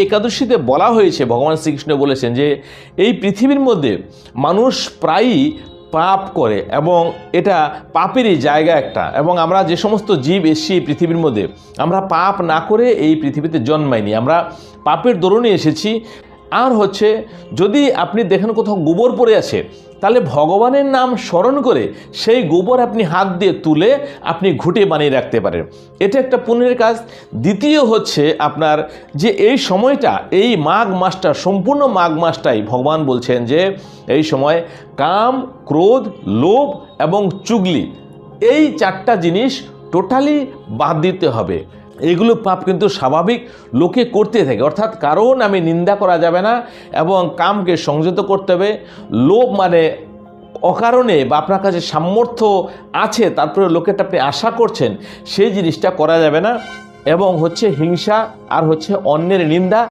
একাদশীতে বলা হয়েছে, ভগবান শ্রীকৃষ্ণ বলেছেন যে এই পৃথিবীর মধ্যে মানুষ প্রায়ই পাপ করে এবং এটা পাপেরই জায়গা একটা, এবং আমরা যে সমস্ত জীব এসেছি এই পৃথিবীর মধ্যে আমরা পাপ না করে এই পৃথিবীতে জন্মাইনি, আমরা পাপের দরুনে এসেছি। আর হচ্ছে যদি আপনি দেখেন কোথাও গোবর পড়ে আছে, তাহলে ভগবানের নাম স্মরণ করে সেই গোবর আপনি হাত দিয়ে তুলে আপনি ঘুঁটে বানিয়ে রাখতে পারেন, এটা একটা পুণ্যের কাজ। দ্বিতীয় হচ্ছে আপনার যে এই সময়টা, এই মাঘ মাসটা, সম্পূর্ণ মাঘ মাসটাই ভগবান বলছেন যে এই সময় কাম, ক্রোধ, লোভ এবং চুগলি, এই চারটা জিনিস টোটালি বাদ দিতে হবে। এগুলো পাপ কিন্তু স্বাভাবিক লোকে করতে থাকে, অর্থাৎ কারণ আমি নিন্দা করা যাবে না, এবং কামকে সংযত করতে হবে। লোভ মানে অকারণে বা আপনার কাছে সামর্থ্য আছে তারপরে লোকেরটা আপনি আশা করছেন, সেই জিনিসটা করা যাবে না। এবং হচ্ছে হিংসা আর হচ্ছে অন্যের নিন্দা।